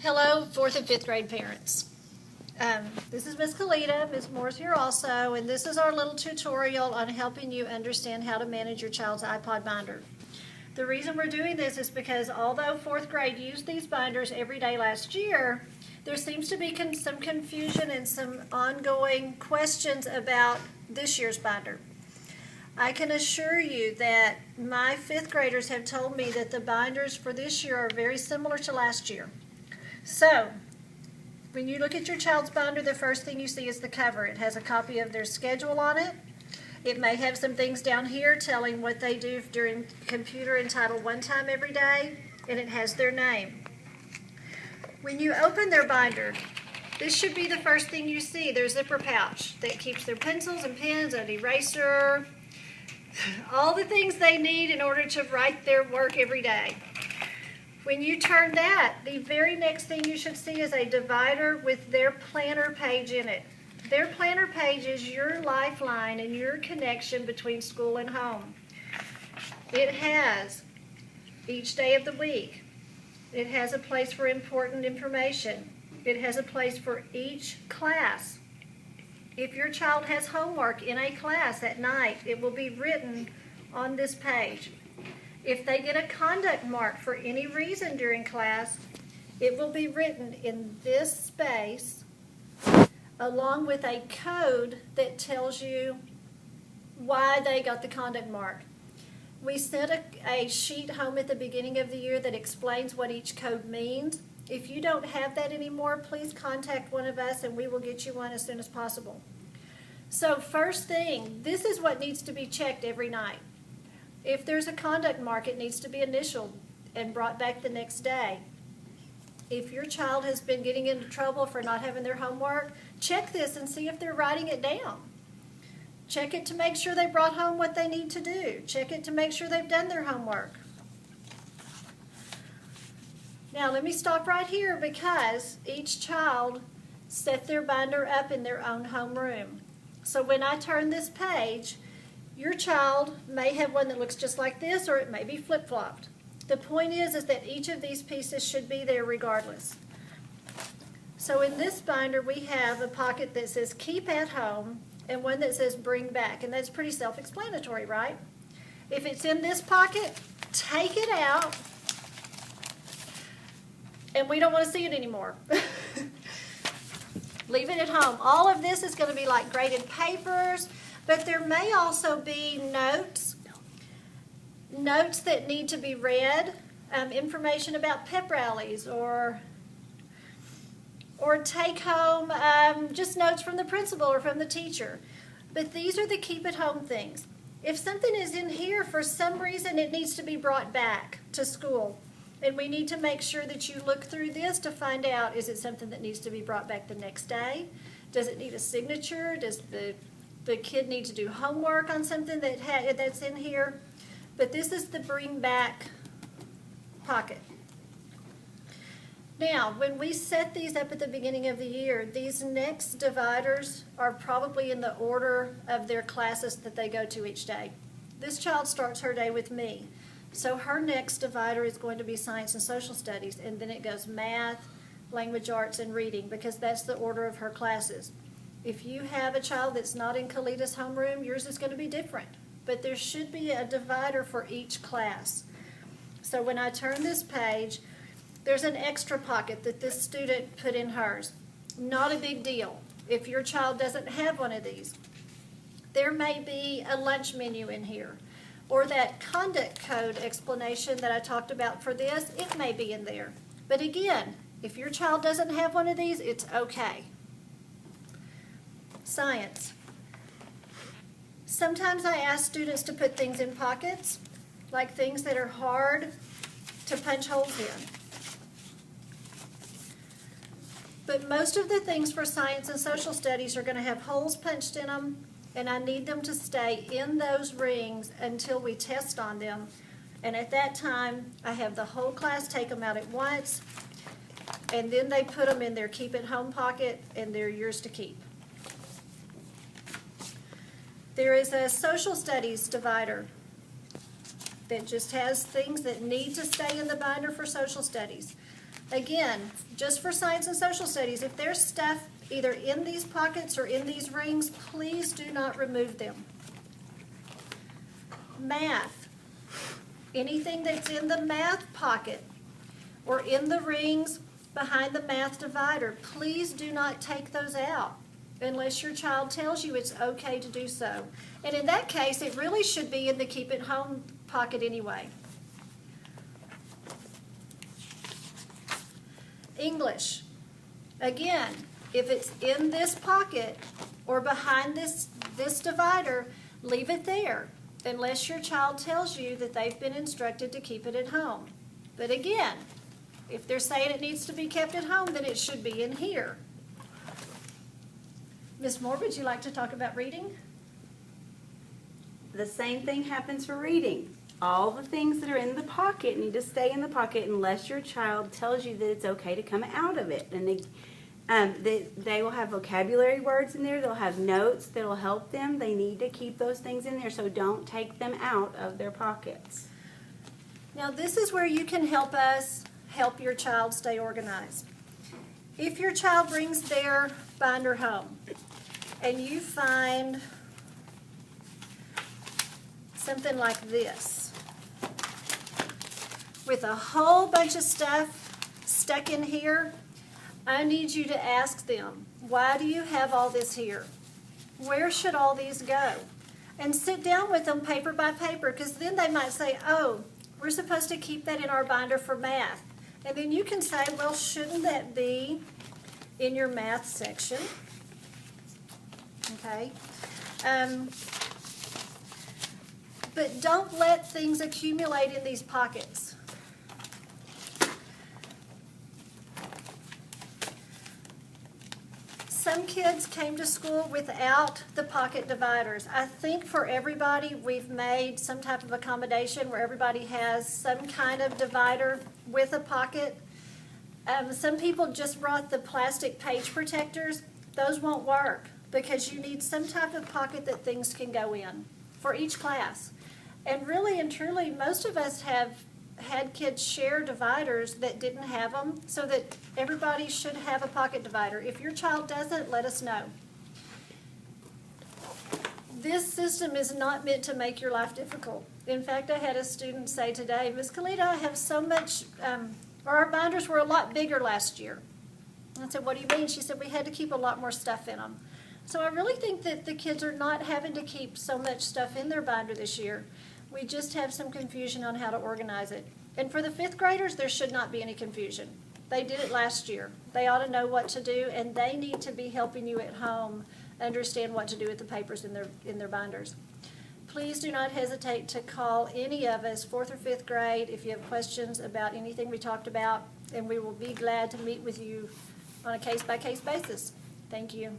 Hello, 4th and 5th grade parents. This is Miss Kalita. Ms. Moore's here also, and this is our little tutorial on helping you understand how to manage your child's iPod binder. The reason we're doing this is because although 4th grade used these binders every day last year, there seems to be some confusion and some ongoing questions about this year's binder. I can assure you that my 5th graders have told me that the binders for this year are very similar to last year. So, when you look at your child's binder, the first thing you see is the cover. It has a copy of their schedule on it. It may have some things down here telling what they do during computer and Title I time every day, and it has their name. When you open their binder, this should be the first thing you see, their zipper pouch that keeps their pencils and pens, an eraser, all the things they need in order to write their work every day. When you turn that, the very next thing you should see is a divider with their planner page in it. Their planner page is your lifeline and your connection between school and home. It has each day of the week. It has a place for important information. It has a place for each class. If your child has homework in a class at night, it will be written on this page. If they get a conduct mark for any reason during class, it will be written in this space along with a code that tells you why they got the conduct mark. We sent a sheet home at the beginning of the year that explains what each code means. If you don't have that anymore, please contact one of us and we will get you one as soon as possible. So first thing, this is what needs to be checked every night. If there's a conduct mark, it needs to be initialed and brought back the next day. If your child has been getting into trouble for not having their homework, check this and see if they're writing it down. Check it to make sure they brought home what they need to do. Check it to make sure they've done their homework. Now let me stop right here because each child set their binder up in their own homeroom. So when I turn this page, your child may have one that looks just like this, or it may be flip-flopped. The point is that each of these pieces should be there regardless. So in this binder, we have a pocket that says keep at home and one that says bring back, and that's pretty self-explanatory, right? If it's in this pocket, take it out, and we don't want to see it anymore. Leave it at home. All of this is going to be like graded papers, but there may also be notes that need to be read, information about pep rallies, or take home just notes from the principal or from the teacher. But these are the keep at home things. If something is in here for some reason, it needs to be brought back to school. And we need to make sure that you look through this to find out, is it something that needs to be brought back the next day? Does it need a signature? Does the kid need to do homework on something that's in here? But this is the bring back pocket. Now, when we set these up at the beginning of the year, these next dividers are probably in the order of their classes that they go to each day. This child starts her day with me. So her next divider is going to be science and social studies, and then it goes math, language arts, and reading, because that's the order of her classes. If you have a child that's not in Kalita's homeroom, yours is going to be different. But there should be a divider for each class. So when I turn this page, there's an extra pocket that this student put in hers. Not a big deal if your child doesn't have one of these. There may be a lunch menu in here, or that conduct code explanation that I talked about for this, it may be in there. But again, if your child doesn't have one of these, it's okay. Science. Sometimes I ask students to put things in pockets, like things that are hard to punch holes in. But most of the things for science and social studies are going to have holes punched in them, and I need them to stay in those rings until we test on them. And at that time, I have the whole class take them out at once, and then they put them in their keep at home pocket, and they're yours to keep. There is a social studies divider that just has things that need to stay in the binder for social studies. Again, just for science and social studies, if there's stuff either in these pockets or in these rings, please do not remove them. Math. Anything that's in the math pocket or in the rings behind the math divider, please do not take those out unless your child tells you it's okay to do so. And in that case, it really should be in the keep it home pocket anyway. English. Again, if it's in this pocket or behind this divider, leave it there unless your child tells you that they've been instructed to keep it at home. But again, if they're saying it needs to be kept at home, then it should be in here. Ms. Moore, would you like to talk about reading? The same thing happens for reading. All the things that are in the pocket need to stay in the pocket unless your child tells you that it's okay to come out of it. And they will have vocabulary words in there. They'll have notes that will help them. They need to keep those things in there, so don't take them out of their pockets. Now, this is where you can help us help your child stay organized. If your child brings their binder home and you find something like this with a whole bunch of stuff stuck in here, I need you to ask them, why do you have all this here? Where should all these go? And sit down with them paper by paper, because then they might say, oh, we're supposed to keep that in our binder for math. And then you can say, well, shouldn't that be in your math section? Okay. But don't let things accumulate in these pockets. Some kids came to school without the pocket dividers. I think for everybody, we've made some type of accommodation where everybody has some kind of divider with a pocket. Some people just brought the plastic page protectors. Those won't work because you need some type of pocket that things can go in for each class. And really and truly, most of us have had kids share dividers that didn't have them, so that everybody should have a pocket divider. If your child doesn't, let us know. This system is not meant to make your life difficult. In fact, I had a student say today, Ms. Kalita, I have so much, our binders were a lot bigger last year. I said, what do you mean? She said, we had to keep a lot more stuff in them. So I really think that the kids are not having to keep so much stuff in their binder this year. We just have some confusion on how to organize it. And for the 5th graders, there should not be any confusion. They did it last year. They ought to know what to do, and they need to be helping you at home understand what to do with the papers in their binders. Please do not hesitate to call any of us, 4th or 5th grade, if you have questions about anything we talked about, and we will be glad to meet with you on a case-by-case basis. Thank you.